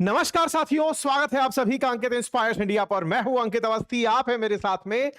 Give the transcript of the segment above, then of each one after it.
नमस्कार साथियों, स्वागत है आप सभी का अंकित इंस्पायर्स इंडिया पर। मैं हूं अंकित अवस्थी, आप है मेरे साथ में।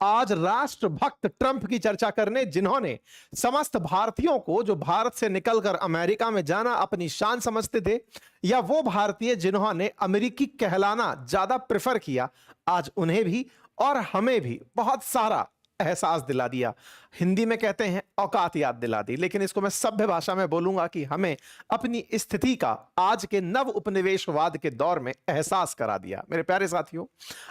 आज राष्ट्रभक्त ट्रंप की चर्चा करने, जिन्होंने समस्त भारतीयों को जो भारत से निकलकर अमेरिका में जाना अपनी शान समझते थे, या वो भारतीय जिन्होंने अमेरिकी कहलाना ज्यादा प्रेफर किया, आज उन्हें भी और हमें भी बहुत सारा एहसास दिला दिया। हिंदी में कहते हैं औकात याद दिला दी, लेकिन इसको मैं सभ्य भाषा में बोलूंगा कि हमें अपनी स्थिति का आज के नव उपनिवेशवाद के दौर में एहसास करा दिया। मेरे प्यारे साथियों,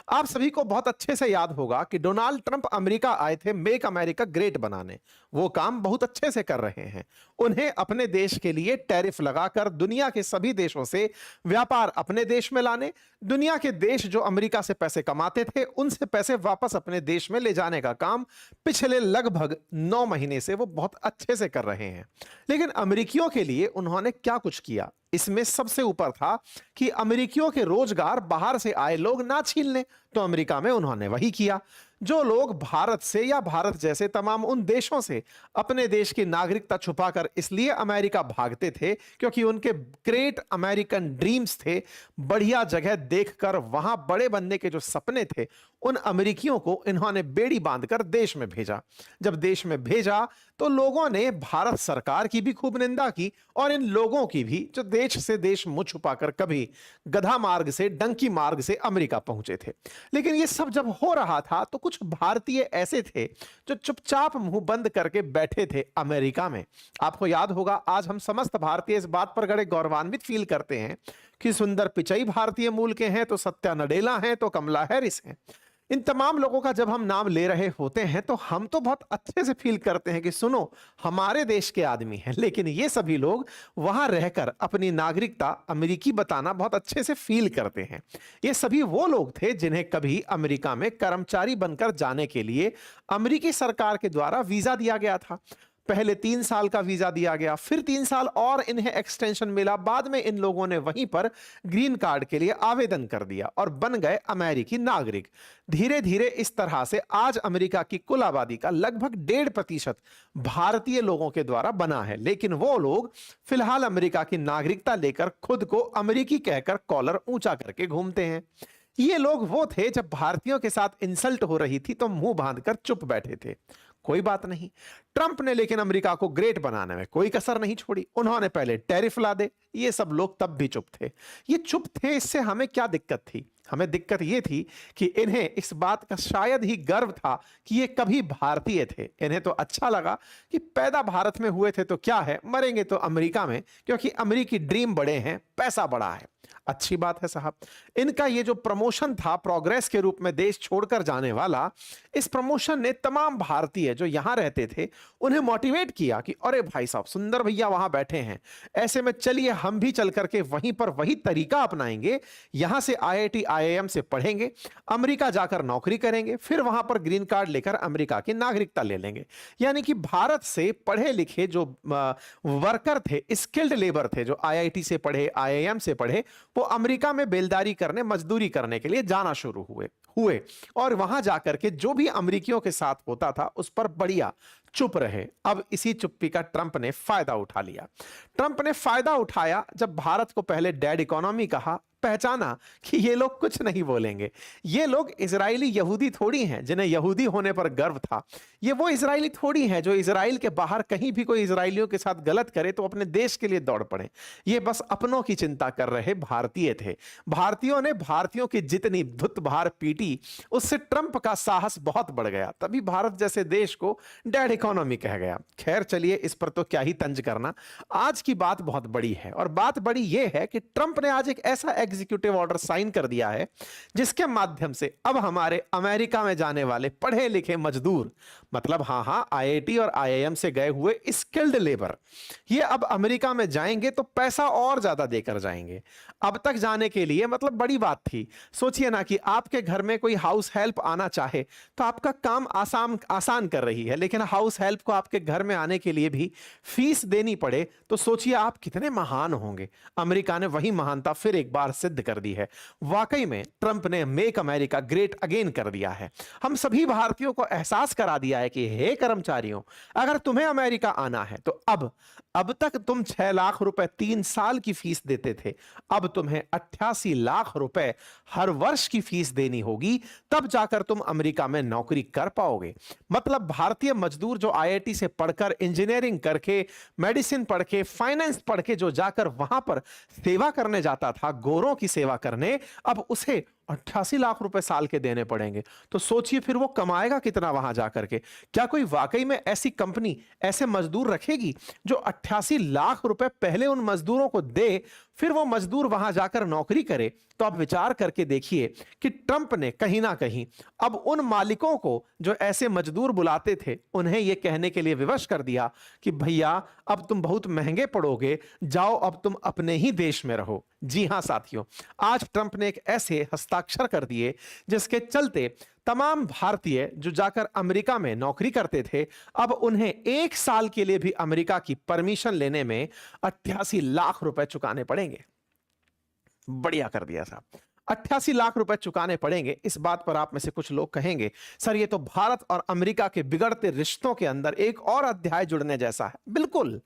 आप सभी को बहुत अच्छे से याद होगा कि डोनाल्ड ट्रंप अमेरिका आए थे मेक अमेरिका ग्रेट बनाने। वो काम बहुत अच्छे से कर रहे हैं। उन्हें अपने देश के लिए टैरिफ लगाकर दुनिया के सभी देशों से व्यापार अपने देश में लाने, दुनिया के देश जो अमेरिका से पैसे कमाते थे उनसे पैसे वापस अपने देश में ले जाने का काम पिछले लगभग 9 महीने से वो बहुत अच्छे से कर रहे हैं। लेकिन अमेरिकियों के लिए उन्होंने क्या कुछ किया, इसमें सबसे ऊपर था कि अमेरिकियों के रोजगार बाहर से आए लोग ना छीन लें, तो अमेरिका में उन्होंने वही किया। जो लोग भारत से या भारत जैसे तमाम उन देशों से अपने देश की नागरिकता छुपाकर इसलिए अमेरिका भागते थे क्योंकि उनके ग्रेट अमेरिकन ड्रीम्स थे, बढ़िया जगह देखकर वहां बड़े बनने के जो सपने थे, उन अमेरिकियों को इन्होंने बेड़ी बांधकर देश में भेजा। जब देश में भेजा तो लोगों ने भारत सरकार की भी खूब निंदा की और इन लोगों की भी, जो देश से देश मुंह छुपाकर कभी गधा मार्ग से डंकी मार्ग से अमेरिका पहुंचे थे। लेकिन ये सब जब हो रहा था तो कुछ भारतीय ऐसे थे जो चुपचाप मुंह बंद करके बैठे थे अमेरिका में। आपको याद होगा, आज हम समस्त भारतीय इस बात पर बड़े गौरवान्वित फील करते हैं कि सुंदर पिचई भारतीय मूल के हैं, तो सत्या नडेला हैं, तो कमला हैरिस हैं। इन तमाम लोगों का जब हम नाम ले रहे होते हैं तो हम तो बहुत अच्छे से फील करते हैं कि सुनो, हमारे देश के आदमी हैं। लेकिन ये सभी लोग वहां रहकर अपनी नागरिकता अमेरिकी बताना बहुत अच्छे से फील करते हैं। ये सभी वो लोग थे जिन्हें कभी अमेरिका में कर्मचारी बनकर जाने के लिए अमेरिकी सरकार के द्वारा वीजा दिया गया था। पहले 3 साल का वीजा दिया गया, फिर 3 साल और इन्हें एक्सटेंशन मिला। बाद में इन लोगों ने वहीं पर ग्रीन कार्ड के लिए आवेदन कर दिया और बन गए अमेरिकी नागरिक। धीरे धीरे इस तरह से आज अमेरिका की कुल आबादी का लगभग 1.5% भारतीय लोगों के द्वारा बना है। लेकिन वो लोग फिलहाल अमेरिका की नागरिकता लेकर खुद को अमेरिकी कहकर कॉलर ऊंचा करके घूमते हैं। ये लोग वो थे जब भारतीयों के साथ इंसल्ट हो रही थी तो मुंह बांधकर चुप बैठे थे। कोई बात नहीं, ट्रंप ने लेकिन अमेरिका को ग्रेट बनाने में कोई कसर नहीं छोड़ी। उन्होंने पहले टैरिफ ला दे, ये सब लोग तब भी चुप थे। ये चुप थे, इससे हमें क्या दिक्कत थी? हमें दिक्कत ये थी कि इन्हें इस बात का शायद ही गर्व था कि ये कभी भारतीय थे। इन्हें तो अच्छा लगा कि पैदा भारत में हुए थे तो क्या है, मरेंगे तो अमेरिका में, क्योंकि अमेरिकी ड्रीम बड़े हैं, पैसा बड़ा है। अच्छी बात है साहब। इनका ये जो प्रमोशन था प्रोग्रेस के रूप में देश छोड़कर जाने वाला, इस प्रमोशन ने तमाम भारतीय जो यहां रहते थे उन्हें मोटिवेट किया कि अरे भाई साहब, सुंदर भैया वहां बैठे हैं, ऐसे में चलिए हम भी चल करके वहीं पर वही तरीका अपनाएंगे। यहां से आईआईटी आईआईएम से पढ़ेंगे, अमेरिका जाकर नौकरी करेंगे, फिर वहां पर ग्रीन कार्ड लेकर अमेरिका की नागरिकता ले लेंगे। यानी कि भारत से पढ़े लिखे जो वर्कर थे, स्किल्ड लेबर थे, जो आईआईटी से पढ़े, आईआईएम से पढ़े, वो अमेरिका में बेलदारी करने, मजदूरी करने के लिए जाना शुरू हुए और वहां जाकर के जो भी अमेरिकियों के साथ होता था उस पर बढ़िया चुप रहे। अब इसी चुप्पी का ट्रंप ने फायदा उठा लिया। ट्रंप ने फायदा उठाया जब भारत को पहले डेड इकोनॉमी कहा, पहचाना कि ये लोग कुछ नहीं बोलेंगे। ये लोग इजरायली यहूदी थोड़ी हैं जिन्हें यहूदी होने पर गर्व था। ये वो इजरायली थोड़ी हैं जो इजराइल के बाहर कहीं भी कोई इजरायलियों के साथ गलत करे तो अपने देश के लिए दौड़ पड़े। ये बस अपनों की चिंता कर रहे भारतीय थे। भारतीयों ने भारतीयों की जितनी धुत भार पीटी, उससे ट्रंप का साहस बहुत बढ़ गया। तभी भारत जैसे देश को डेड इकोनॉमी कह गया। खैर चलिए, इस पर तो क्या ही तंज करना। आज की बात बहुत बड़ी है और बात बड़ी यह है कि ट्रंप ने आज एक ऐसा एग्जीक्यूटिव ऑर्डर साइन कर दिया है जिसके माध्यम से अब हमारे अमेरिका में जाने वाले पढ़े लिखे मजदूर, मतलब हां आईआईटी और आईआईएम से गए हुए स्किल्ड लेबर, ये अब अमेरिका में जाएंगे तो पैसा और ज्यादा देकर जाएंगे। अब तक जाने के लिए मतलब बड़ी बात थी। सोचिए ना कि आपके घर में कोई हाउस हेल्प आना चाहे तो आपका काम आसान कर रही है, लेकिन हाउस हेल्प को आपके घर में आने के लिए भी फीस देनी पड़े तो सोचिए आप कितने महान होंगे। अमेरिका ने वही महानता फिर एक बार सिद्ध कर दी है। वाकई में ट्रंप ने मेक अमेरिका ग्रेट अगेन कर दिया है। हम सभी भारतीयों को एहसास करा दिया है कि हे कर्मचारियों, अगर तुम्हें अमेरिका आना है तो अब तक तुम 6 लाख रुपए 3 साल की फीस देते थे, अब तुम्हें 88 लाख रुपए हर वर्ष की फीस देनी होगी, तब जाकर तुम अमेरिका में नौकरी कर पाओगे। मतलब भारतीय मजदूर जो आईआईटी से पढ़कर, इंजीनियरिंग करके, मेडिसिन पढ़ के, फाइनेंस पढ़ के जो जाकर वहां पर सेवा करने जाता था, गोरों की सेवा करने, अब उसे 88 लाख रुपए साल के देने पड़ेंगे। तो सोचिए फिर वो कमाएगा कितना वहां जाकर के। क्या कोई वाकई में ऐसी कंपनी ऐसे मजदूर रखेगी जो 88 लाख रुपए पहले उन मजदूरों को दे, फिर वो मजदूर वहां जाकर नौकरी करे? तो आप विचार करके देखिए कि ट्रंप ने कहीं ना कहीं अब उन मालिकों को जो ऐसे मजदूर बुलाते थे, उन्हें यह कहने के लिए विवश कर दिया कि भैया अब तुम बहुत महंगे पड़ोगे, जाओ अब तुम अपने ही देश में रहो। जी हां साथियों, आज ट्रंप ने एक ऐसे हस्ताक्षर कर दिए जिसके चलते तमाम भारतीय जो जाकर अमेरिका में नौकरी करते थे, अब उन्हें 1 साल के लिए भी अमेरिका की परमिशन लेने में 88 लाख रुपए चुकाने पड़ेंगे। बढ़िया कर दिया साहब, 88 लाख रुपए चुकाने पड़ेंगे। इस बात पर आप में से कुछ लोग कहेंगे, सर ये तो भारत और अमेरिका के बिगड़ते रिश्तों के अंदर एक और अध्याय जुड़ने जैसा है। बिल्कुल,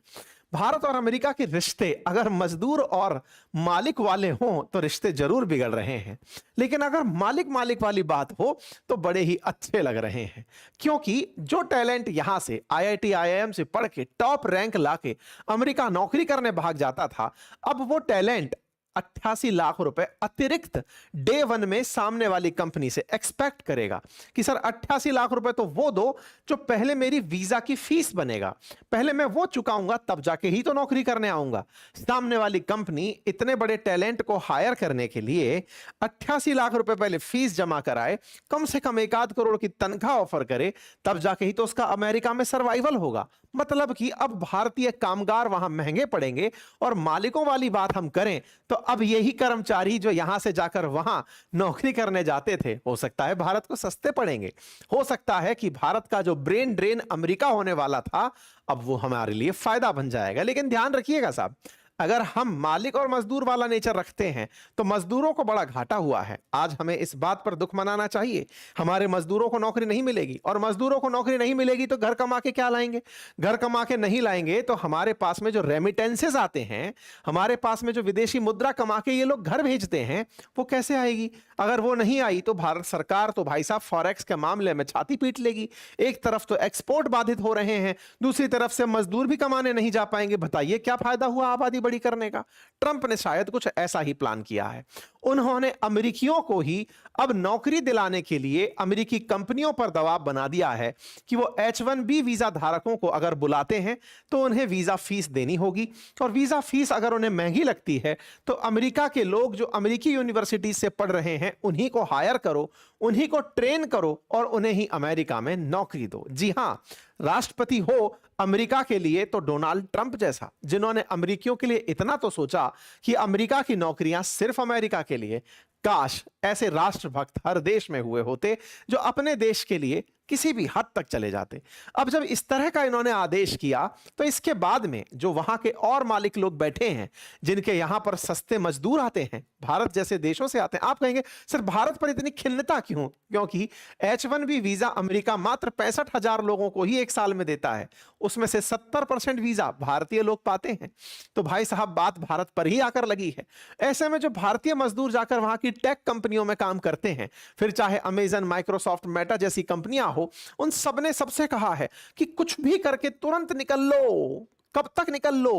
भारत और अमेरिका के रिश्ते अगर मजदूर और मालिक वाले हों तो रिश्ते जरूर बिगड़ रहे हैं, लेकिन अगर मालिक मालिक वाली बात हो तो बड़े ही अच्छे लग रहे हैं। क्योंकि जो टैलेंट यहां से आईआईटी आईआईएम से पढ़ के टॉप रैंक लाके अमेरिका नौकरी करने भाग जाता था, अब वो टैलेंट 88 लाख रुपए अतिरिक्त डे 1 में सामने वाली कंपनी से एक्सपेक्ट करेगा कि सर 88 लाख रुपए तो वो दो जो पहले मेरी वीजा की फीस बनेगा, पहले मैं वो चुकाऊंगा तब जाके ही तो नौकरी करने आऊंगा। सामने वाली कंपनी इतने बड़े टैलेंट को हायर करने के लिए 88 लाख रुपए पहले फीस जमा कराए, कम से कम 1 करोड़ की तनख्वाह ऑफर करे, तब जाके ही तो उसका अमेरिका में सर्वाइवल होगा। मतलब कि अब भारतीय कामगार वहां महंगे पड़ेंगे। और मालिकों वाली बात हम करें तो अब यही कर्मचारी जो यहां से जाकर वहां नौकरी करने जाते थे, हो सकता है भारत को सस्ते पड़ेंगे। हो सकता है कि भारत का जो ब्रेन ड्रेन अमेरिका होने वाला था, अब वो हमारे लिए फायदा बन जाएगा। लेकिन ध्यान रखिएगा साहब, अगर हम मालिक और मजदूर वाला नेचर रखते हैं तो मजदूरों को बड़ा घाटा हुआ है। आज हमें इस बात पर दुख मनाना चाहिए, हमारे मजदूरों को नौकरी नहीं मिलेगी, और मजदूरों को नौकरी नहीं मिलेगी तो घर कमा के क्या लाएंगे? घर कमा के नहीं लाएंगे तो हमारे पास में जो रेमिटेंसेस आते हैं, हमारे पास में जो विदेशी मुद्रा कमा के ये लोग घर भेजते हैं, वो कैसे आएगी? अगर वो नहीं आई तो भारत सरकार तो भाई साहब फॉरेक्स के मामले में छाती पीट लेगी। एक तरफ तो एक्सपोर्ट बाधित हो रहे हैं, दूसरी तरफ से मजदूर भी कमाने नहीं जा पाएंगे। बताइए क्या फायदा हुआ आबादी बड़ी करने का? ट्रंप ने शायद कुछ ऐसा ही प्लान किया है। उन्होंने अमेरिकियों को ही अब नौकरी दिलाने के लिए अमेरिकी कंपनियों पर दबाव बना दिया है कि वो H1B वीजा धारकों को अगर बुलाते हैं तो उन्हें वीजा फीस देनी होगी, और वीजा फीस अगर उन्हें महंगी लगती है तो अमेरिका के लोग जो अमेरिकी यूनिवर्सिटी से पढ़ रहे हैं उन्हीं को हायर करो, उन्हीं को ट्रेन करो और उन्हें ही अमेरिका में नौकरी दो। जी हां, राष्ट्रपति हो अमेरिका के लिए तो डोनाल्ड ट्रंप जैसा, जिन्होंने अमेरिकियों के लिए इतना तो सोचा कि अमेरिका की नौकरियां सिर्फ अमेरिका के लिए। काश ऐसे राष्ट्रभक्त हर देश में हुए होते जो अपने देश के लिए किसी भी हद तक चले जाते। अब जब इस तरह का इन्होंने आदेश किया तो इसके बाद में जो वहां के और मालिक लोग बैठे हैं, जिनके यहां पर सस्ते मजदूर आते हैं, भारत जैसे देशों से आते हैं, आप कहेंगे सर भारत पर इतनी खिन्नता क्यों? क्योंकि H1B वीजा अमेरिका मात्र 65,000 लोगों को ही 1 साल में देता है, उसमें से 70% वीजा भारतीय लोग पाते हैं। तो भाई साहब बात भारत पर ही आकर लगी है। ऐसे में जो भारतीय मजदूर जाकर वहां की टेक कंपनियों में काम करते हैं, फिर चाहे अमेजन, माइक्रोसॉफ्ट, मेटा जैसी कंपनियां हो, उन सबने सबसे कहा है कि कुछ भी करके तुरंत निकल लो। कब तक निकल लो?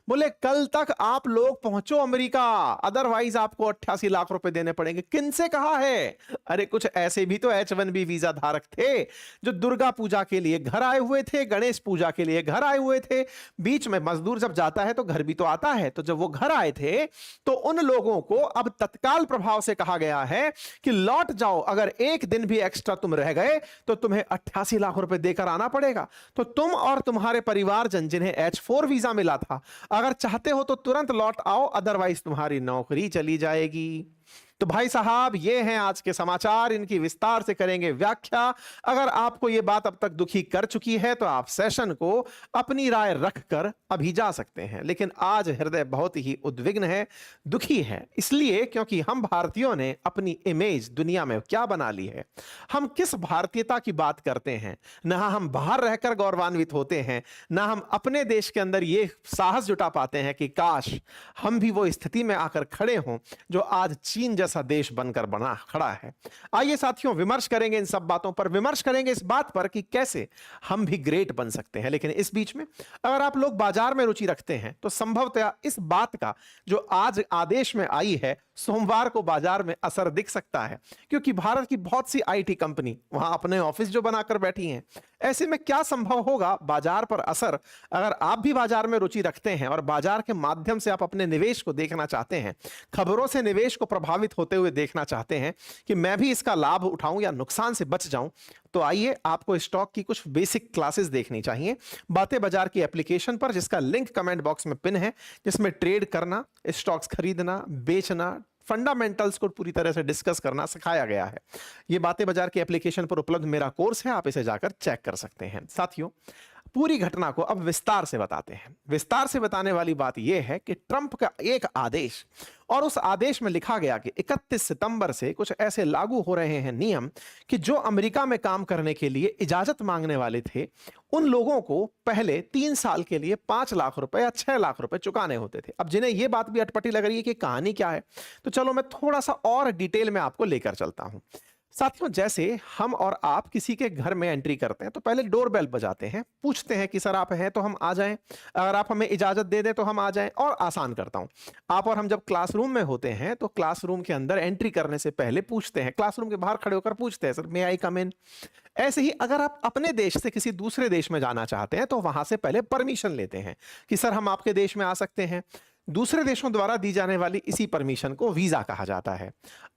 बोले कल तक आप लोग पहुंचो अमेरिका, अदरवाइज आपको 88 लाख रुपए देने पड़ेंगे। किनसे कहा है? अरे कुछ ऐसे भी तो H1B वीजा धारक थे जो दुर्गा पूजा के लिए घर आए हुए थे, गणेश पूजा के लिए घर आए हुए थे। बीच में मजदूर जब जाता है तो घर भी तो आता है। तो जब वो घर आए थे तो उन लोगों को अब तत्काल प्रभाव से कहा गया है कि लौट जाओ, अगर एक दिन भी एक्स्ट्रा तुम रह गए तो तुम्हें 88 लाख रुपए देकर आना पड़ेगा। तो तुम और तुम्हारे परिवारजन जिन्हें H4 वीजा मिला था, अगर चाहते हो तो तुरंत लौट आओ, अदरवाइज तुम्हारी नौकरी चली जाएगी। तो भाई साहब, ये हैं आज के समाचार, इनकी विस्तार से करेंगे व्याख्या। अगर आपको ये बात अब तक दुखी कर चुकी है तो आप सेशन को अपनी राय रखकर अभी जा सकते हैं, लेकिन आज हृदय बहुत ही उद्विग्न है, दुखी है, इसलिए क्योंकि हम भारतीयों ने अपनी इमेज दुनिया में क्या बना ली है। हम किस भारतीयता की बात करते हैं, ना हम बाहर रहकर गौरवान्वित होते हैं, ना हम अपने देश के अंदर ये साहस जुटा पाते हैं कि काश हम भी वो स्थिति में आकर खड़े हों जो आज चीन जैसा देश बनकर बना खड़ा है। आइए साथियों, विमर्श करेंगे इन सब बातों पर, विमर्श करेंगे इस बात पर कि कैसे हम भी ग्रेट बन सकते हैं। लेकिन इस बीच में अगर आप लोग बाजार में रुचि रखते हैं तो संभवतः इस बात का जो आज आदेश में आई है, सोमवार को बाजार में असर दिख सकता है, क्योंकि भारत की बहुत सी आईटी कंपनी वहां अपने ऑफिस जो बनाकर बैठी हैं। ऐसे में क्या संभव होगा बाजार पर असर। अगर आप भी बाजार में रुचि रखते हैं और बाजार के माध्यम से आप अपने निवेश को देखना चाहते हैं, खबरों से निवेश को प्रभावित होते हुए देखना चाहते हैं कि मैं भी इसका लाभ उठाऊं या नुकसान से बच जाऊं, तो आइए आपको स्टॉक की कुछ बेसिक क्लासेस देखनी चाहिए बातें बाजार की एप्लीकेशन पर, जिसका लिंक कमेंट बॉक्स में पिन है, जिसमें ट्रेड करना, स्टॉक्स खरीदना, बेचना, फंडामेंटल्स को पूरी तरह से डिस्कस करना सिखाया गया है। ये बातें बाजार की एप्लीकेशन पर उपलब्ध मेरा कोर्स है, आप इसे जाकर चेक कर सकते हैं। साथियों, पूरी घटना को अब विस्तार से बताते हैं। विस्तार से बताने वाली बात यह है कि ट्रंप का एक आदेश, और उस आदेश में लिखा गया कि 31 सितंबर से कुछ ऐसे लागू हो रहे हैं नियम कि जो अमेरिका में काम करने के लिए इजाजत मांगने वाले थे, उन लोगों को पहले 3 साल के लिए 5 लाख रुपए या 6 लाख रुपए चुकाने होते थे। अब जिन्हें यह बात भी अटपटी लग रही है कि कहानी क्या है, तो चलो मैं थोड़ा सा और डिटेल में आपको लेकर चलता हूं। साथियों, जैसे हम और आप किसी के घर में एंट्री करते हैं तो पहले डोरबेल बजाते हैं, पूछते हैं कि सर आप हैं तो हम आ जाएं, अगर आप हमें इजाजत दे दें तो हम आ जाएं। और आसान करता हूं, आप और हम जब क्लासरूम में होते हैं तो क्लासरूम के अंदर एंट्री करने से पहले पूछते हैं, क्लासरूम के बाहर खड़े होकर पूछते हैं, सर मे आई कम इन। ऐसे ही अगर आप अपने देश से किसी दूसरे देश में जाना चाहते हैं तो वहां से पहले परमिशन लेते हैं कि सर हम आपके देश में आ सकते हैं। दूसरे देशों द्वारा दी जाने वाली इसी परमिशन को वीजा कहा जाता है।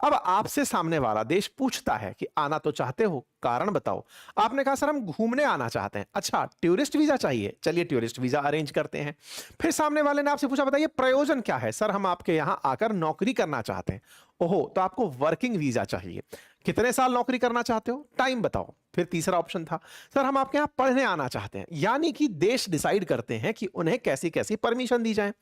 अब आपसे सामने वाला देश पूछता है कि आना तो चाहते हो, कारण बताओ। आपने कहा सर हम घूमने आना चाहते हैं। अच्छा, टूरिस्ट वीजा चाहिए, चलिए टूरिस्ट वीजा अरेंज करते हैं। फिर सामने वाले ने आपसे पूछा बताइए प्रयोजन क्या है। सर हम आपके यहां आकर नौकरी करना चाहते हैं। ओहो, तो आपको वर्किंग वीजा चाहिए। कितने साल नौकरी करना चाहते हो, टाइम बताओ। फिर तीसरा ऑप्शन था, सर हम आपके यहां पढ़ने आना चाहते हैं। यानी कि देश डिसाइड करते हैं कि उन्हें कैसी कैसी परमिशन दी जाए।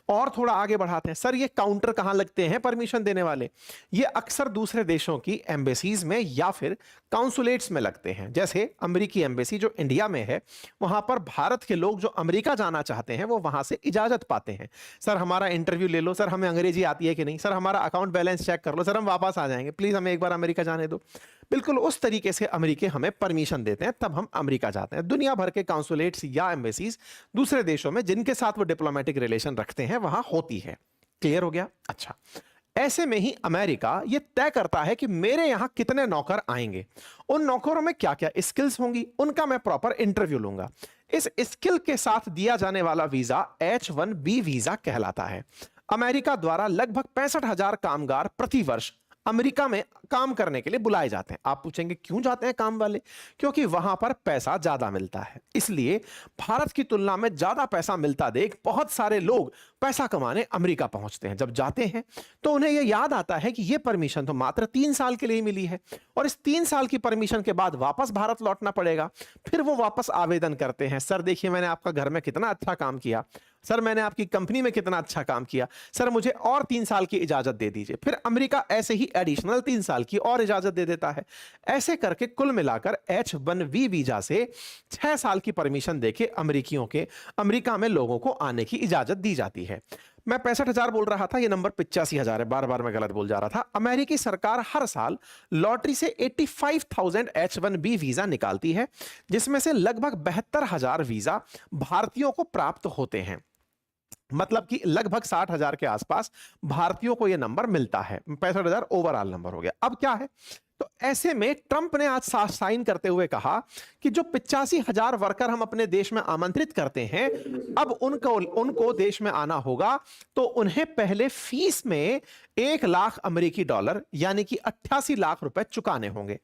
और थोड़ा आगे बढ़ाते हैं, सर ये काउंटर कहां लगते हैं परमिशन देने वाले। ये अक्सर दूसरे देशों की एम्बेसीज में या फिर काउंसुलेट्स में लगते हैं। जैसे अमेरिकी एम्बेसी जो इंडिया में है, वहां पर भारत के लोग जो अमेरिका जाना चाहते हैं वो वहां से इजाजत पाते हैं। सर हमारा इंटरव्यू ले लो, सर हमें अंग्रेजी आती है कि नहीं, सर हमारा अकाउंट बैलेंस चेक कर लो, सर हम वापस आ जाएंगे, प्लीज हमें एक बार अमेरिका जाने दो। बिल्कुल उस तरीके से अमेरिकी हमें परमिशन देते हैं, तब हम अमेरिका जाते हैं। दुनिया भर के काउंसुलेट्स या एम्बेसीज दूसरे देशों में जिनके साथ वो डिप्लोमेटिक रिलेशन रखते हैं वहां होती है। क्लियर हो गया? अच्छा, ऐसे में ही अमेरिका ये तय करता है कि मेरे यहां कितने नौकर आएंगे, उन नौकरों में क्या क्या स्किल्स होंगी, उनका मैं प्रॉपर इंटरव्यू लूंगा। इस स्किल के साथ दिया जाने वाला वीजा H1B वीजा कहलाता है। अमेरिका द्वारा लगभग 65,000 कामगार प्रति वर्ष अमेरिका में काम करने के लिए बुलाए जाते हैं। आप पूछेंगे क्यों जाते हैं काम वाले? क्योंकि वहां पर पैसा ज्यादा मिलता है, इसलिए भारत की तुलना में ज्यादा पैसा मिलता देख बहुत सारे लोग पैसा कमाने अमेरिका पहुंचते हैं। जब जाते हैं तो उन्हें यह याद आता है कि यह परमिशन तो मात्र 3 साल के लिए मिली है और इस 3 साल की परमिशन के बाद वापस भारत लौटना पड़ेगा। फिर वो वापस आवेदन करते हैं, सर देखिए मैंने आपका घर में कितना अच्छा काम किया, सर मैंने आपकी कंपनी में कितना अच्छा काम किया, सर मुझे और 3 साल की इजाजत दे दीजिए। फिर अमेरिका ऐसे ही एडिशनल 3 साल की और इजाजत दे देता है। ऐसे करके कुल मिलाकर H1B वीजा से 6 साल की परमिशन देके अमेरिकियों के अमेरिका में लोगों को आने की इजाजत दी जाती है। मैं 65,000 बोल रहा था, ये नंबर 85,000 है, बार बार मैं गलत बोल जा रहा था। अमेरिकी सरकार हर साल लॉटरी से 85,000 H1B वीजा निकालती है, जिसमें से लगभग 72,000 वीजा भारतीयों को प्राप्त होते हैं। मतलब कि लगभग 60,000 के आसपास भारतीयों को यह नंबर मिलता है। 65,000 ओवरऑल नंबर हो गया। अब क्या है तो ऐसे में ट्रंप ने आज साइन करते हुए कहा कि जो 85,000 वर्कर हम अपने देश में आमंत्रित करते हैं, अब उनको उनको देश में आना होगा, तो उन्हें पहले फीस में 1 लाख अमेरिकी डॉलर यानी कि 88 लाख रुपए चुकाने होंगे।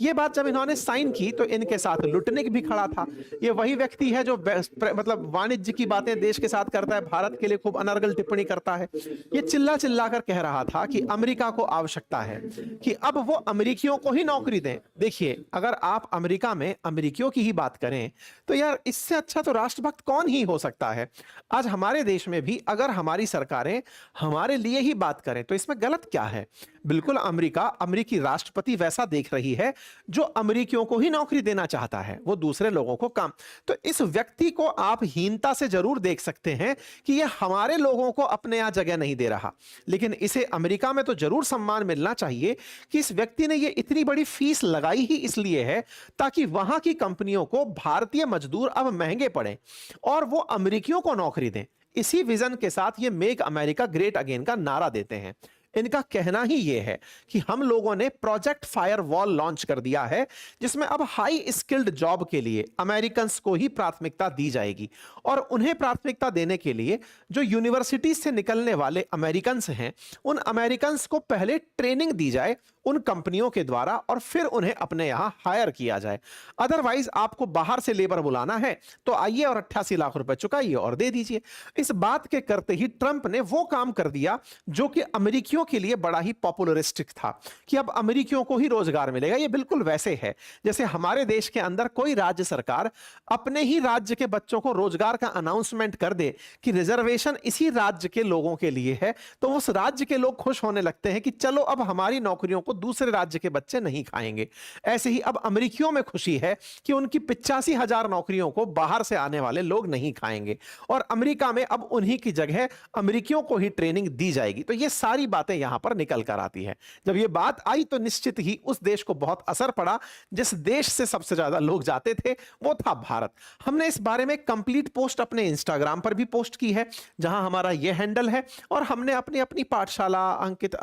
यह बात जब इन्होंने साइन की तो इनके साथ लुटनिक भी खड़ा था। यह वही व्यक्ति है जो मतलब वाणिज्य की बातें देश के साथ करता है, भारत के लिए खूब अनर्गल टिप्पणी करता है। यह चिल्ला चिल्ला कर कह रहा था कि अमेरिका को आवश्यकता है कि अब वो अमेरिकियों को ही नौकरी दें। देखिए, अगर आप अमेरिका में अमेरिकियों की ही बात करें तो यार इससे अच्छा तो राष्ट्रभक्त कौन ही हो सकता है। आज हमारे देश में भी अगर हमारी सरकारें हमारे लिए ही बात करें तो इसमें गलत क्या है। बिल्कुल अमेरिकी राष्ट्रपति वैसा देख रही है जो अमेरिकियों को ही नौकरी देना चाहता है, वो दूसरे लोगों को काम। तो इस व्यक्ति को आप हीनता से जरूर देख सकते हैं कि ये हमारे लोगों को अपने यहां जगह नहीं दे रहा, लेकिन इसे अमेरिका में तो जरूर सम्मान मिलना चाहिए कि इस व्यक्ति ने ये इतनी बड़ी फीस लगाई ही इसलिए है ताकि वहां की कंपनियों को भारतीय मजदूर अब महंगे पड़े और वो अमेरिकियों को नौकरी दें। इसी विजन के साथ ये मेक अमेरिका ग्रेट अगेन का नारा देते हैं। इनका कहना ही यह है कि हम लोगों ने प्रोजेक्ट फायरवॉल लॉन्च कर दिया है, जिसमें अब हाई स्किल्ड जॉब के लिए अमेरिकन को ही प्राथमिकता दी जाएगी और उन्हें प्राथमिकता देने के लिए जो यूनिवर्सिटी से निकलने वाले अमेरिकन हैं, उन अमेरिकन को पहले ट्रेनिंग दी जाए उन कंपनियों के द्वारा और फिर उन्हें अपने यहां हायर किया जाए। अदरवाइज आपको बाहर से लेबर बुलाना है तो आइए और 88 लाख रुपए चुकाइए और दे दीजिए। इस बात के करते ही ट्रंप ने वो काम कर दिया जो कि अमेरिकियों के लिए बड़ा ही पॉपुलरिस्टिक था कि अब अमेरिकियों को ही रोजगार मिलेगा। ये बिल्कुल वैसे है जैसे हमारे देश के अंदर कोई राज्य सरकार अपने ही राज्य के बच्चों को रोजगार का अनाउंसमेंट कर दे कि रिजर्वेशन इसी राज्य के लोगों के लिए है, तो उस राज्य के लोग खुश होने लगते हैं कि चलो अब हमारी नौकरियों को दूसरे राज्य के बच्चे नहीं खाएंगे। ऐसे ही अब अमेरिकियों में खुशी है कि उनकी 85,000 नौकरियों को बाहर से आने वाले लोग नहीं खाएंगे और अमेरिका में अब उन्हीं की जगह अमेरिकियों को ही ट्रेनिंग दी जाएगी। तो ये सारी बातें यहां पर निकल कर आती है। जब ये बात आई तो निश्चित ही उस देश को बहुत असर पड़ा जिस देश से सबसे ज्यादा लोग जाते थे, वो था भारत। हमने इस बारे में कंप्लीट पोस्ट अपने इंस्टाग्राम पर भी पोस्ट की है, जहां हमारा ये हैंडल है, और हमने अपनी अपनी पाठशाला अंकित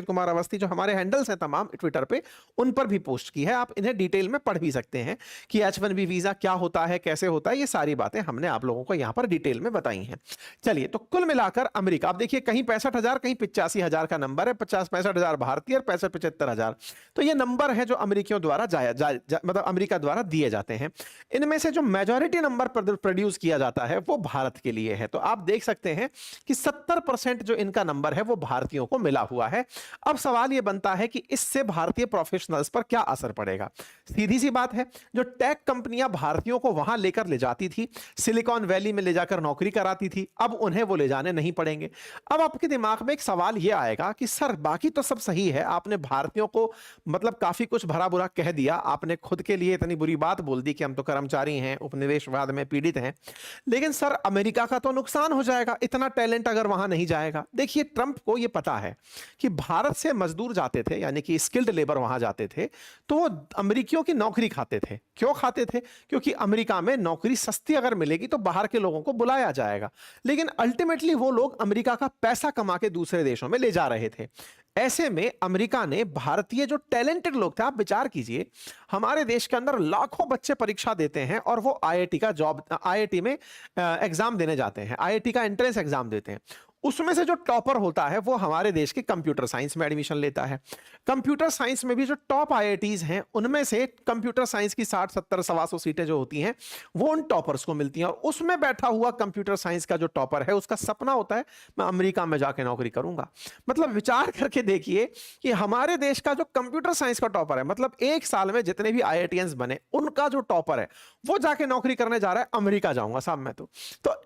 कुमार अवस्थी जो हमारे हैंडल्स हैं तमाम ट्विटर पे, उन पर भी पोस्ट की है। आप इन्हें डिटेल में पढ़ भी सकते हैं कि H1B वीजा क्या होता है, कैसे होता है, ये सारी बातें हमने आप लोगों को यहां पर डिटेल में बताई हैं। चलिए, तो कुल मिलाकर अमेरिका, आप देखिए कहीं 65,000 कहीं 85,000 का नंबर है, 65,000 भारतीय और 75,000। तो ये नंबर है जो अमेरिकियों द्वारा मतलब अमेरिका द्वारा दिए जाते हैं। इनमें से जो मेजॉरिटी नंबर प्रोड्यूस किया जाता है वो भारत के लिए है। तो आप देख सकते हैं कि 70% जो इनका नंबर है वो भारतीयों को मिला हुआ है। अब सवाल ये बनता है कि इससे भारतीय प्रोफेशनल्स पर क्या असर पड़ेगा। सीधी सी बात है, जो टेक कंपनियां भारतीयों को वहां लेकर ले जाती थी, सिलिकॉन वैली में ले जाकर नौकरी कराती थी, अब उन्हें वो ले जाने नहीं पड़ेंगे। अब आपके दिमाग में एक सवाल यह आएगा कि सर बाकी तो सब सही है, आपने भारतीयों को मतलब काफी कुछ भरा बुरा कह दिया, आपने खुद के लिए इतनी बुरी बात बोल दी कि हम तो कर्मचारी हैं, उपनिवेशवाद में पीड़ित हैं, लेकिन सर अमेरिका का तो नुकसान हो जाएगा, इतना टैलेंट अगर वहां नहीं जाएगा। देखिए, ट्रंप को यह पता है कि भारत से मजदूर जाते थे, यानी कि स्किल्ड लेबर वहां जाते थे, तो वो अमेरिकियों की नौकरी खाते थे। क्यों खाते थे? क्योंकि अमेरिका में नौकरी सस्ती अगर मिलेगी तो बाहर के लोगों को बुलाया जाएगा, लेकिन अल्टीमेटली वो लोग अमेरिका का पैसा कमा के दूसरे देशों में ले जा रहे थे। ऐसे में अमेरिका ने भारतीय जो टैलेंटेड लोग थे, आप विचार कीजिए, हमारे देश के अंदर लाखों बच्चे परीक्षा देते हैं और वो आईआईटी में एग्जाम देने जाते हैं, आईआईटी का एंट्रेंस एग्जाम देते हैं। उसमें से जो टॉपर होता है वो हमारे देश के कंप्यूटर साइंस में एडमिशन लेता है। कंप्यूटर साइंस में भी जो टॉप आईआईटीज हैं, उनमें से कंप्यूटर साइंस की 60-70 125 सीटें जो होती हैं वो उन टॉपर्स को मिलती हैं, और उसमें बैठा हुआ कंप्यूटर साइंस का जो टॉपर है उसका सपना होता है मैं अमेरिका में जाके नौकरी करूंगा। मतलब विचार करके देखिए कि हमारे देश का जो कंप्यूटर साइंस का टॉपर है, मतलब एक साल में जितने भी आईआईटीएंस बने उनका जो टॉपर है वो जाके नौकरी करने जा रहा है, अमेरिका जाऊंगा साहब मैं तो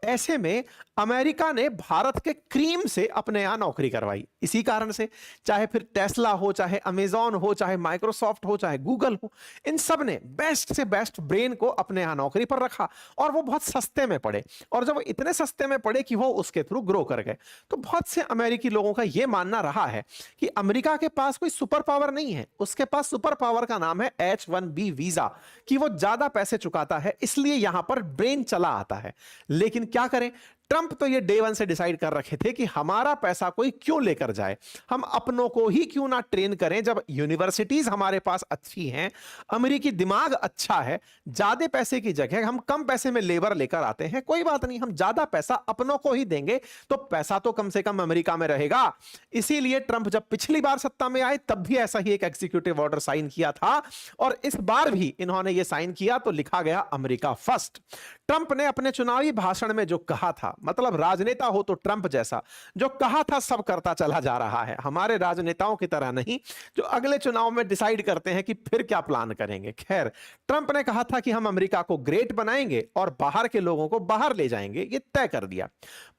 ऐसे में अमेरिका ने भारत के क्रीम से अपने यहां नौकरी करवाई। इसी कारण से चाहे फिर टेस्ला हो, चाहे अमेजॉन हो, चाहे माइक्रोसॉफ्ट हो, चाहे गूगल हो, इन सब ने बेस्ट से बेस्ट ब्रेन को अपने यहां नौकरी पर रखा और वो बहुत सस्ते में पड़े, और जब वो इतने सस्ते में पड़े कि वो उसके थ्रू ग्रो कर गए। तो बहुत से अमेरिकी लोगों का यह मानना रहा है कि अमेरिका के पास कोई सुपर पावर नहीं है, उसके पास सुपर पावर का नाम है H1B वीजा, कि वो ज्यादा पैसे चुकाता है इसलिए यहां पर ब्रेन चला आता है। लेकिन क्या करें, ट्रंप तो ये डे वन से डिसाइड कर रखे थे कि हमारा पैसा कोई क्यों लेकर जाए, हम अपनों को ही क्यों ना ट्रेन करें। जब यूनिवर्सिटीज हमारे पास अच्छी हैं, अमेरिकी दिमाग अच्छा है, ज्यादा पैसे की जगह हम कम पैसे में लेबर लेकर आते हैं, कोई बात नहीं, हम ज्यादा पैसा अपनों को ही देंगे तो पैसा तो कम से कम अमेरिका में रहेगा। इसीलिए ट्रंप जब पिछली बार सत्ता में आए तब भी ऐसा ही एक एग्जीक्यूटिव ऑर्डर साइन किया था, और इस बार भी इन्होंने यह साइन किया तो लिखा गया अमेरिका फर्स्ट। ट्रंप ने अपने चुनावी भाषण में जो कहा था, मतलब राजनेता हो तो ट्रंप जैसा, जो कहा था सब करता चला जा रहा है, हमारे राजनेताओं की तरह नहीं जो अगले चुनाव में डिसाइड करते हैं कि फिर क्या प्लान करेंगे। खैर, ट्रंप ने कहा था कि हम अमेरिका को ग्रेट बनाएंगे और बाहर के लोगों को बाहर ले जाएंगे, ये तय कर दिया।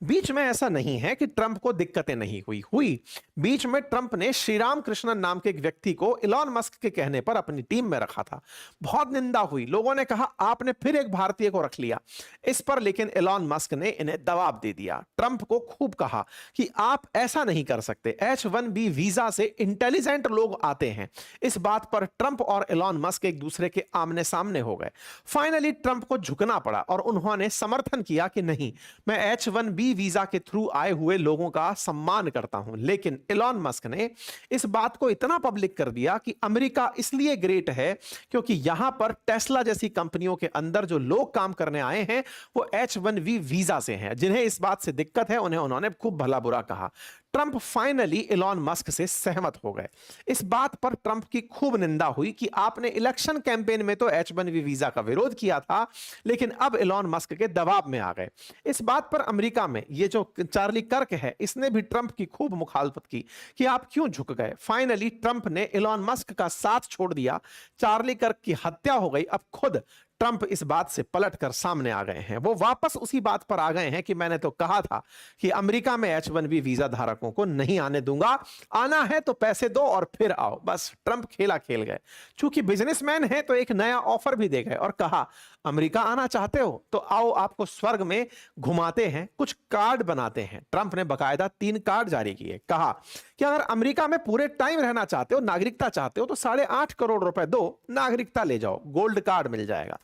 बीच में ऐसा नहीं है कि ट्रंप को दिक्कतें नहीं हुई। बीच में ट्रंप ने श्रीराम कृष्णन नाम के एक व्यक्ति को इलॉन मस्क के कहने पर अपनी टीम में रखा था। बहुत निंदा हुई, लोगों ने कहा आपने फिर एक भारतीय को रख लिया इस पर, लेकिन इलॉन मस्क ने इन्हें जवाब दे दिया। ट्रंप को खूब कहा कि आप ऐसा नहीं कर सकते, H-1B वीजा से इंटेलिजेंट लोग आते हैं। इस बात पर ट्रंप और इलॉन मस्क एक दूसरे के आमने सामने हो गए। फाइनली ट्रंप को झुकना पड़ा और उन्होंने समर्थन किया कि नहीं, मैं H-1B वीजा के थ्रू आए हुए लोगों का सम्मान करता हूं। लेकिन इलॉन मस्क ने इस बात को इतना पब्लिक कर दिया कि अमेरिका इसलिए ग्रेट है क्योंकि यहां पर टेस्ला जैसी कंपनियों के अंदर जो लोग काम करने आए हैं वो H-1B वीजा से हैं। जिन्हें इस बात से दिक्कत है उन्हें उन्होंने खूब भला बुरा कहा। ट्रंप फाइनली इलॉन मस्क से सहमत हो गए। इस बात पर ट्रंप की खूब निंदा हुई कि आपने इलेक्शन कैंपेन में तो H-1B वीजा का विरोध किया था, लेकिन अब इलॉन मस्क के दबाव में आ गए। इस बात पर अमेरिका में ये जो चार्ली कर्क है, इसने भी ट्रंप की खूब मुखालफत की कि आप क्यों झुक गए। फाइनली ट्रंप ने इलॉन मस्क का साथ छोड़ दिया, चार्ली कर्क की हत्या हो गई। अब खुद ट्रंप इस बात से पलटकर सामने आ गए हैं। वो वापस उसी बात पर आ गए हैं कि मैंने तो कहा था कि अमेरिका में H-1B वीजा धारकों को नहीं आने दूंगा, आना है तो पैसे दो और फिर आओ। बस ट्रंप खेला खेल गए। चूंकि बिजनेसमैन है तो एक नया ऑफर भी दे गए और कहा अमेरिका आना चाहते हो तो आओ, आपको स्वर्ग में घुमाते हैं, कुछ कार्ड बनाते हैं। ट्रंप ने बकायदा 3 कार्ड जारी किए। कहा कि अगर अमेरिका में पूरे टाइम रहना चाहते हो, नागरिकता चाहते हो तो 8.5 करोड़ रुपए दो, नागरिकता ले जाओ, गोल्ड कार्ड मिल जाएगा।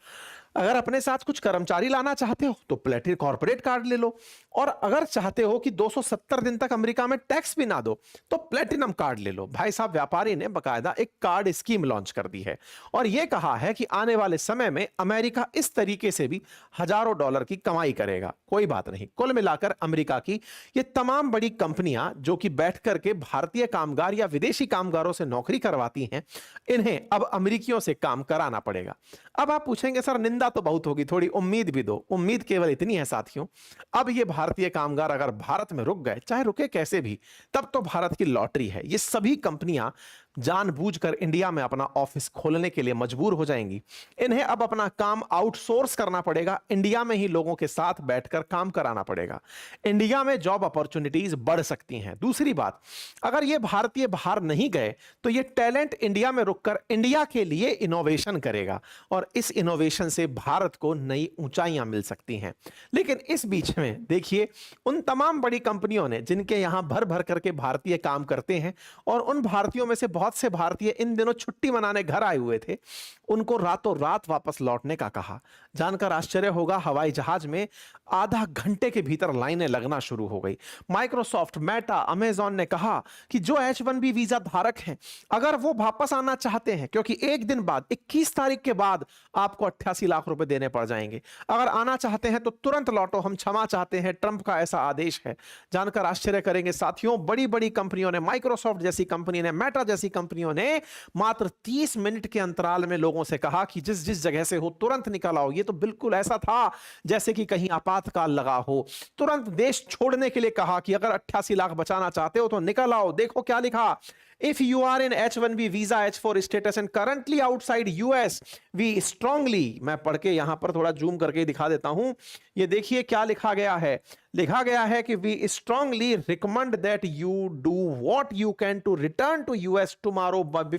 अगर अपने साथ कुछ कर्मचारी लाना चाहते हो तो प्लेटिनम कॉर्पोरेट कार्ड ले लो, और अगर चाहते हो कि 270 दिन तक अमेरिका में टैक्स भी ना दो तो प्लेटिनम कार्ड ले लो। भाई साहब, व्यापारी ने बकायदा एक कार्ड स्कीम लॉन्च कर दी है और यह कहा है कि आने वाले समय में अमेरिका इस तरीके से भी हजारों डॉलर की कमाई करेगा। कोई बात नहीं, कुल मिलाकर अमेरिका की ये तमाम बड़ी कंपनियां जो कि बैठ करके भारतीय कामगार या विदेशी कामगारों से नौकरी करवाती हैं, इन्हें अब अमेरिकियों से काम कराना पड़ेगा। अब आप पूछेंगे सर निंदा तो बहुत होगी, थोड़ी उम्मीद भी दो। उम्मीद केवल इतनी है साथियों, अब ये भारतीय कामगार अगर भारत में रुक गए, चाहे रुके कैसे भी, तब तो भारत की लॉटरी है। ये सभी कंपनियां जानबूझकर इंडिया में अपना ऑफिस खोलने के लिए मजबूर हो जाएंगी। इन्हें अब अपना काम आउटसोर्स करना पड़ेगा, इंडिया में ही लोगों के साथ बैठकर काम कराना पड़ेगा। इंडिया में जॉब अपॉर्चुनिटीज बढ़ सकती हैं। दूसरी बात, अगर ये भारतीय बाहर नहीं गए तो ये टैलेंट इंडिया में रुककर इंडिया के लिए इनोवेशन करेगा और इस इनोवेशन से भारत को नई ऊंचाइयां मिल सकती हैं। लेकिन इस बीच में देखिए, उन तमाम बड़ी कंपनियों ने जिनके यहां भर भर करके भारतीय काम करते हैं और उन भारतीयों में से बहुत से भारतीय इन दिनों छुट्टी मनाने घर आए हुए थे, उनको रातों रात वापस लौटने का कहा। जानकर आश्चर्य होगा, हवाई जहाज में आधा घंटे के भीतर लाइनें लगना शुरू हो गई। माइक्रोसॉफ्ट, मेटा, अमेजॉन ने कहा कि जो H-1B वीजा धारक हैं, अगर वो वापस आना चाहते हैं, क्योंकि एक दिन बाद 21 तारीख के बाद आपको 88 लाख रुपए देने पड़ जाएंगे, अगर आना चाहते हैं तो तुरंत लौटो, हम क्षमा चाहते हैं, ट्रंप का ऐसा आदेश है। जानकर आश्चर्य करेंगे साथियों, बड़ी बड़ी कंपनियों ने, माइक्रोसॉफ्ट जैसी कंपनी ने, मेटा जैसी कंपनियों ने मात्र 30 मिनट के अंतराल में लोगों से कहा कि जिस जिस जगह से हो तुरंत निकल आओ। ये तो बिल्कुल ऐसा था जैसे कि कहीं आपातकाल लगा हो। तुरंत देश छोड़ने के लिए कहा कि अगर 88 लाख बचाना चाहते हो तो निकल आओ। देखो क्या लिखा, If you are in H-1B visa H-4 status and currently outside US, we strongly, मैं पढ़ के यहां पर थोड़ा जूम करके दिखा देता हूं, ये देखिए क्या लिखा गया है। लिखा गया है कि we strongly recommend that you do what you can to return to US tomorrow, but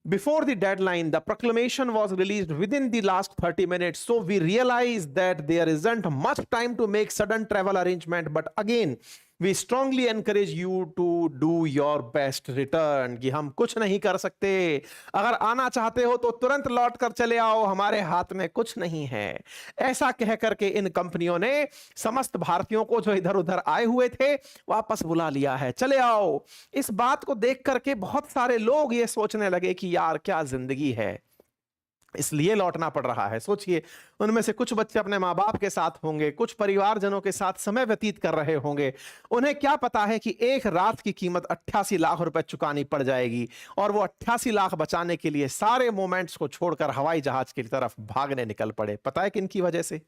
before the deadline. The proclamation was released within the last 30 minutes, so we realize that there isn't much time to make sudden travel arrangement, but again we strongly encourage you to do your best return, कि हम कुछ नहीं कर सकते, अगर आना चाहते हो तो तुरंत लौट कर चले आओ, हमारे हाथ में कुछ नहीं है। ऐसा कह करके इन कंपनियों ने समस्त भारतीयों को जो इधर उधर आए हुए थे वापस बुला लिया है, चले आओ। इस बात को देख करके बहुत सारे लोग ये सोचने लगे कि यार क्या जिंदगी है, इसलिए लौटना पड़ रहा है। सोचिए, उनमें से कुछ बच्चे अपने माँ बाप के साथ होंगे, कुछ परिवारजनों के साथ समय व्यतीत कर रहे होंगे। उन्हें क्या पता है कि एक रात की कीमत 88 लाख रुपए चुकानी पड़ जाएगी, और वो 88 लाख बचाने के लिए सारे मोमेंट्स को छोड़कर हवाई जहाज की तरफ भागने निकल पड़े। पता है किन की वजह से?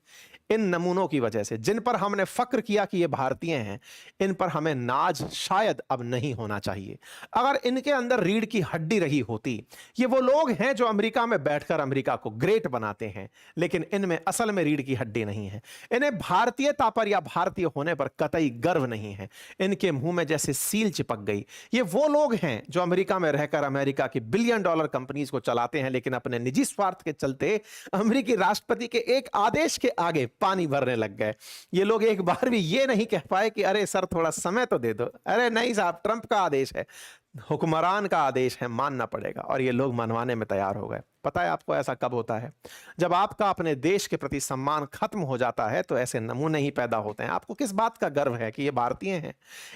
इन नमूनों की वजह से, जिन पर हमने फक्र किया कि ये भारतीय हैं। इन पर हमें नाज शायद अब नहीं होना चाहिए। अगर इनके अंदर रीढ़ की हड्डी रही होती, ये वो लोग हैं जो अमेरिका में बैठकर अमेरिका को ग्रेट बनाते हैं, लेकिन इनमें असल में रीढ़ की हड्डी नहीं है। इन्हें भारतीयता पर या भारतीय होने पर कतई गर्व नहीं है। इनके मुंह में जैसे सील चिपक गई। ये वो लोग हैं जो अमेरिका में रहकर अमेरिका की बिलियन डॉलर कंपनीज को चलाते हैं, लेकिन अपने निजी स्वार्थ के चलते अमेरिकी राष्ट्रपति के एक आदेश के आगे पानी भरने लग गए। ये लोग एक बार भी ये नहीं कह पाए कि अरे सर थोड़ा समय तो दे दो। अरे नहीं साहब, ट्रंप का आदेश है, हुक्मरान का आदेश है, मानना पड़ेगा। और ये लोग मनवाने में तैयार हो गए। पता है आपको ऐसा कब होता है? जब आपका अपने देश के प्रति सम्मान खत्म हो जाता है तो ऐसे नमूने ही पैदा होते हैं। आपको किस बात का गर्व है कि ये भारतीय हैं?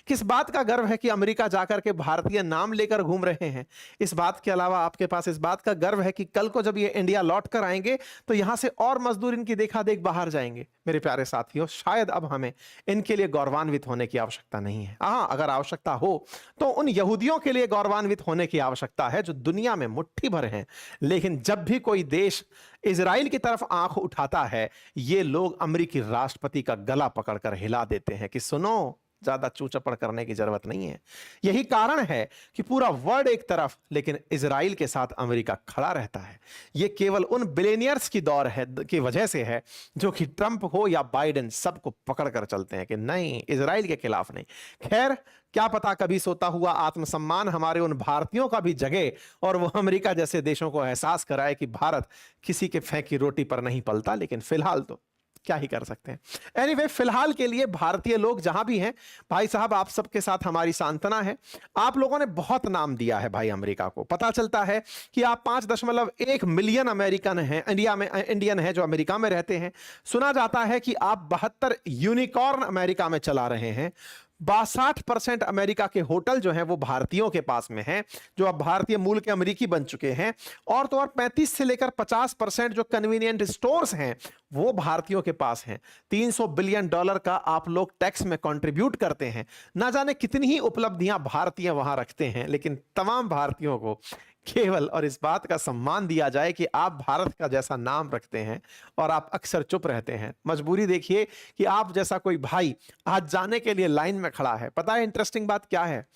किस बात का गर्व है कि अमेरिका जाकर के भारतीय नाम लेकर घूम रहे हैं? इस बात के अलावा आपके पास इस बात का गर्व है कि कल को जब ये इंडिया लौट कर आएंगे तो यहां से और मजदूर इनकी देखा देख बाहर जाएंगे। मेरे प्यारे साथियों, शायद अब हमें इनके लिए गौरवान्वित होने की आवश्यकता नहीं है। हाँ, अगर आवश्यकता हो तो उन यहूदियों के लिए गौरवान्वित होने की आवश्यकता है जो दुनिया में मुट्ठी भर हैं। लेकिन जब भी कोई देश इजराइल की तरफ आंख उठाता है, ये लोग अमेरिकी राष्ट्रपति का गला पकड़कर हिला देते हैं कि सुनो, ज्यादा चूचपड़ करने की जरूरत नहीं है। यही कारण है कि पूरा वर्ल्ड एक तरफ, लेकिन इजराइल के साथ अमेरिका खड़ा रहता है। यह केवल उन बिलियनियर्स की दौर है की वजह से है जो कि ट्रंप हो या बाइडेन सबको पकड़ कर चलते हैं कि नहीं, इजराइल के खिलाफ नहीं। खैर, क्या पता कभी सोता हुआ आत्मसम्मान हमारे उन भारतीयों का भी जगे और वो अमेरिका जैसे देशों को एहसास कराए कि भारत किसी के फेंकी रोटी पर नहीं पलता। लेकिन फिलहाल तो क्या ही कर सकते हैं। एनीवे, फिलहाल के लिए भारतीय लोग जहां भी हैं, भाई साहब आप सबके साथ हमारी सांत्वना है। आप लोगों ने बहुत नाम दिया है भाई अमेरिका को। पता चलता है कि आप 5.1 मिलियन अमेरिकन हैं, इंडियन हैं जो अमेरिका में रहते हैं। सुना जाता है कि आप 72 यूनिकॉर्न अमेरिका में चला रहे हैं। 62% अमेरिका के होटल जो हैं वो भारतीयों के पास में हैं, जो अब भारतीय मूल के अमेरिकी बन चुके हैं। और तो और 35 से लेकर 50% जो कन्वीनियंट स्टोर्स हैं वो भारतीयों के पास हैं। $300 बिलियन का आप लोग टैक्स में कंट्रीब्यूट करते हैं। ना जाने कितनी ही उपलब्धियां भारतीय वहां रखते हैं, लेकिन तमाम भारतीयों को केवल और इस बात का सम्मान दिया जाए कि आप भारत का जैसा नाम रखते हैं और आप अक्सर चुप रहते हैं। मजबूरी देखिए कि आप जैसा कोई भाई आज जाने के लिए लाइन में खड़ा है। पता है इंटरेस्टिंग बात क्या है?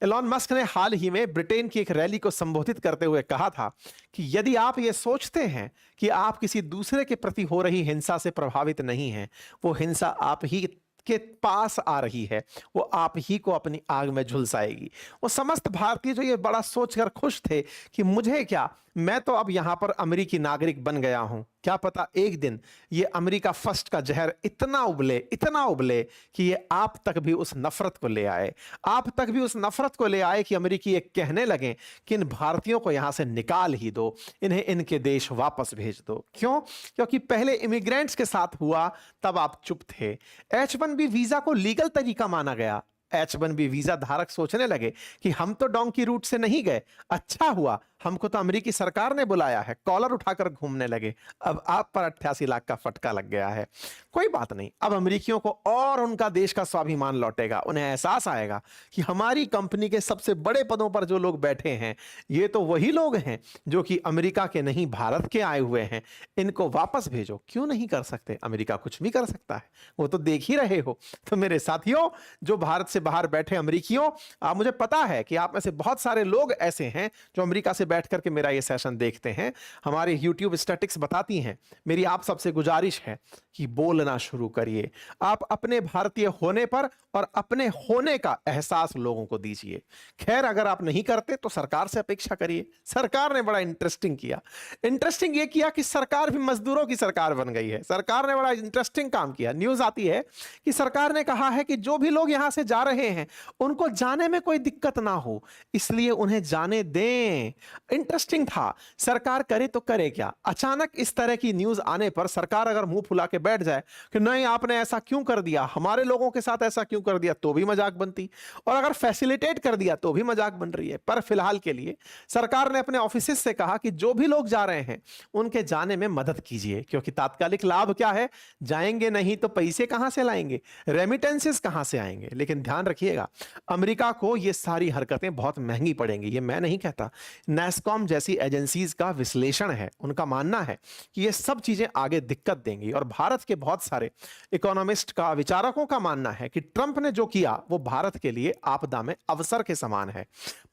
एलॉन मस्क ने हाल ही में ब्रिटेन की एक रैली को संबोधित करते हुए कहा था कि यदि आप ये सोचते हैं कि आप किसी दूसरे के प्रति हो रही हिंसा से प्रभावित नहीं हैं, वो हिंसा आप ही के पास आ रही है, वो आप ही को अपनी आग में झुलसाएगी। वो समस्त भारतीय जो ये बड़ा सोचकर खुश थे कि मुझे क्या, मैं तो अब यहां पर अमेरिकी नागरिक बन गया हूं, क्या पता एक दिन ये अमेरिका फर्स्ट का जहर इतना उबले कि ये आप तक भी उस नफरत को ले आए, आप तक भी उस नफरत को ले आए कि अमेरिकी ये कहने लगे कि इन भारतीयों को यहां से निकाल ही दो, इन्हें इनके देश वापस भेज दो। क्यों? क्योंकि पहले इमिग्रेंट्स के साथ हुआ तब आप चुप थे। H1B वीजा को लीगल तरीका माना गया। H1B वीजा धारक सोचने लगे कि हम तो डोंकी रूट से नहीं गए, अच्छा हुआ हमको तो अमेरिकी सरकार ने बुलाया है, कॉलर उठाकर घूमने लगे। अब आप पर 88 लाख का फटका लग गया है। कोई बात नहीं, अब अमेरिकियों को और उनका देश का स्वाभिमान लौटेगा। उन्हें एहसास आएगा कि हमारी कंपनी के सबसे बड़े पदों पर जो लोग बैठे हैं ये तो वही लोग हैं जो कि अमेरिका के नहीं भारत के आए हुए हैं, इनको वापस भेजो। क्यों नहीं कर सकते? अमेरिका कुछ भी कर सकता है, वो तो देख ही रहे हो। तो मेरे साथियों, जो भारत से से बाहर बैठे अमेरिकियों, मुझे पता है कि आप में से बहुत सारे लोग ऐसे हैं जो अमेरिका से बैठ करके मेरा ये सेशन देखते हैं। हमारे YouTube स्टैटिस्टिक्स बताती हैं। मेरी आप सबसे गुजारिश है कि बोलना शुरू करिए। आप अपने भारतीय होने पर और अपने होने का एहसास लोगों को दीजिए। खैर, अगर आप नहीं करते तो सरकार से अपेक्षा करिए। सरकार ने बड़ा इंटरेस्टिंग किया। इंटरेस्टिंग ये किया कि सरकार भी मजदूरों की सरकार बन गई है। सरकार ने बड़ा इंटरेस्टिंग काम किया। न्यूज आती है कि सरकार ने कहा है कि जो भी लोग यहां से जा रहे हैं उनको जाने में कोई दिक्कत ना हो, इसलिए उन्हें जाने दें। इंटरेस्टिंग था। सरकार करे तो करे क्या? अचानक इस तरह की न्यूज आने पर सरकार अगर मुंह फुला के बैठ जाए कि नहीं आपने ऐसा क्यों कर दिया, हमारे लोगों के साथ ऐसा क्यों कर दिया, तो भी मजाक बनती, और अगर फैसिलिटेट कर दिया तो भी मजाक बन रही है। पर फिलहाल के लिए सरकार ने अपने ऑफिसेस से कहा कि जो भी लोग जा रहे हैं उनके जाने में मदद कीजिए, क्योंकि तात्कालिक लाभ क्या है, जाएंगे नहीं तो पैसे कहां से लाएंगे, रेमिटेंसेस कहां से आएंगे। लेकिन ध्यान रखिएगा, अमेरिका को यह सारी हरकतें बहुत महंगी पड़ेंगी। ये मैं नहीं कहता, नैस्कॉम जैसी एजेंसीज का विश्लेषण है। उनका मानना है कि ये सब चीजें आगे दिक्कत देंगी, और भारत के बहुत सारे इकोनॉमिस्ट का, विचारकों का मानना है कि ट्रंप ने जो किया वो भारत के लिए आपदा में अवसर के समान है।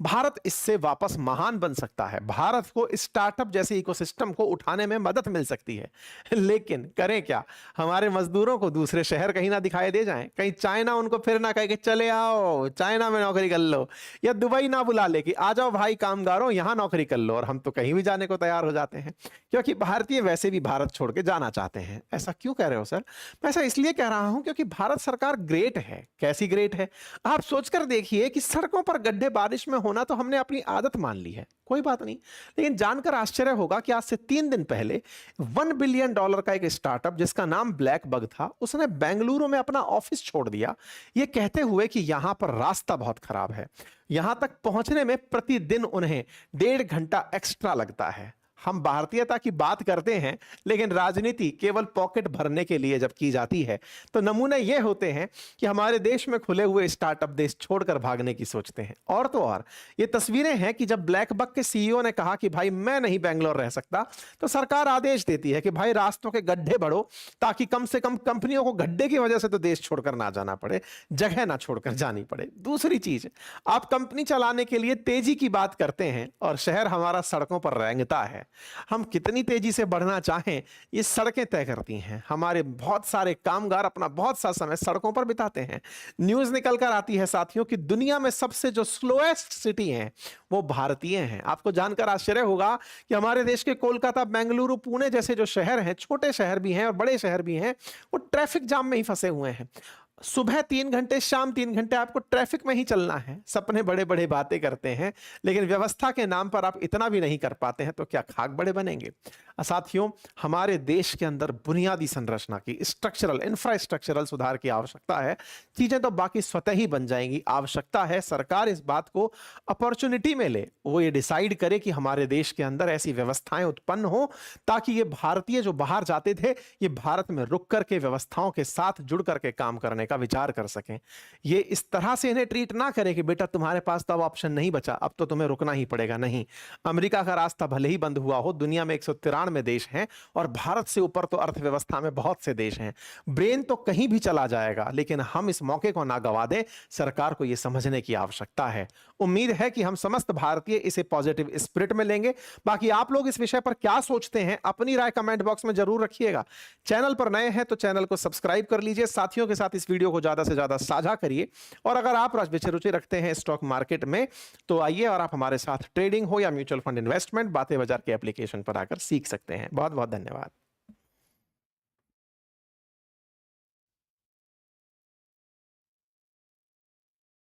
भारत इससे वापस महान बन सकता है। भारत को स्टार्टअप जैसे इकोसिस्टम को उठाने में मदद मिल सकती है। लेकिन करें क्या? हमारे मजदूरों को दूसरे शहर कहीं ना दिखाई दे जाएं, कहीं चाइना उनको फिर ना कहे कि चले आओ चाइना में नौकरी कर लो, या दुबई ना बुला ले कि आ जाओ भाई कामगारों यहां नौकरी कर लो, और हम तो कहीं भी जाने को तैयार हो जाते हैं, क्योंकि भारतीय वैसे भी भारत छोड़ के जाना चाहते हैं। ऐसा क्यों कह रहे हो सर? मैं ऐसा इसलिए कह रहा हूं क्योंकि भारत सरकार ग्रेट है। कैसी ग्रेट है? आप सोचकर देखिए कि सड़कों पर गड्ढे बारिश में होना तो हमने अपनी आदत मान ली है, कोई बात नहीं। लेकिन जानकर आश्चर्य होगा कि आज से 3 दिन पहले $1 बिलियन का एक स्टार्टअप जिसका नाम ब्लैक बग था, उसने बेंगलुरु में अपना ऑफिस छोड़ दिया, यह कहते हुए कि यहां पर रास्ता बहुत खराब है, यहां तक पहुंचने में प्रतिदिन उन्हें 1.5 घंटा एक्स्ट्रा लगता है। हम भारतीयता की बात करते हैं, लेकिन राजनीति केवल पॉकेट भरने के लिए जब की जाती है तो नमूने ये होते हैं कि हमारे देश में खुले हुए स्टार्टअप देश छोड़कर भागने की सोचते हैं। और तो और ये तस्वीरें हैं कि जब ब्लैक बक के सीईओ ने कहा कि भाई मैं नहीं बेंगलोर रह सकता, तो सरकार आदेश देती है कि भाई रास्तों के गड्ढे बढ़ो, ताकि कम से कम कंपनियों को गड्ढे की वजह से तो देश छोड़कर ना जाना पड़े, जगह ना छोड़कर जानी पड़े। दूसरी चीज, आप कंपनी चलाने के लिए तेजी की बात करते हैं और शहर हमारा सड़कों पर रेंगता है। हम कितनी तेजी से बढ़ना चाहें ये सड़कें तय करती हैं। हमारे बहुत सारे कामगार अपना बहुत सा समय सड़कों पर बिताते हैं। न्यूज़ निकल कर आती है साथियों कि दुनिया में सबसे जो स्लोएस्ट सिटी हैं वो भारतीय हैं। आपको जानकर आश्चर्य होगा कि हमारे देश के कोलकाता, बेंगलुरु, पुणे जैसे जो शहर हैं, छोटे शहर भी हैं और बड़े शहर भी हैं, वो ट्रैफिक जाम में ही फंसे हुए हैं। सुबह 3 घंटे, शाम 3 घंटे आपको ट्रैफिक में ही चलना है। सपने बड़े बड़े बातें करते हैं, लेकिन व्यवस्था के नाम पर आप इतना भी नहीं कर पाते हैं, तो क्या खाक बड़े बनेंगे? साथियों, हमारे देश के अंदर बुनियादी संरचना की, स्ट्रक्चरल, इंफ्रास्ट्रक्चरल सुधार की आवश्यकता है। चीजें तो बाकी स्वतः ही बन जाएंगी। आवश्यकता है सरकार इस बात को अपॉर्चुनिटी में ले, वो ये डिसाइड करे कि हमारे देश के अंदर ऐसी व्यवस्थाएं उत्पन्न हो ताकि ये भारतीय जो बाहर जाते थे, ये भारत में रुक करके व्यवस्थाओं के साथ जुड़ करके काम करने का विचार कर सकें। ये इस तरह से इन्हें ट्रीट ना करें कि बेटा तुम्हारे पास तो अब ऑप्शन नहीं बचा, अब तो तुम्हें रुकना ही पड़ेगा। नहीं, अमेरिका का रास्ता भले ही बंद हुआ हो, दुनिया में 193 देश हैं और भारत से ऊपर तो अर्थव्यवस्था में बहुत से देश हैं। ब्रेन तो कहीं भी चला जाएगा, लेकिन हम इस मौके को ना गवा दें। सरकार को यह समझने की आवश्यकता है। उम्मीद है कि हम समस्त भारतीय इसे पॉजिटिव स्पिरिट में लेंगे। बाकी आप लोग इस विषय पर क्या सोचते हैं, अपनी राय कमेंट बॉक्स में जरूर रखिएगा। चैनल पर नए हैं तो चैनल को सब्सक्राइब कर लीजिए, साथियों के साथ इस वीडियो को ज्यादा से ज्यादा साझा करिए। और अगर आप रुचि रखते हैं स्टॉक मार्केट में, तो आइए और आप हमारे साथ ट्रेडिंग हो या म्यूचुअल फंड इन्वेस्टमेंट, बातें बाजार के एप्लीकेशन पर आकर सीख सकते हैं। बहुत बहुत धन्यवाद।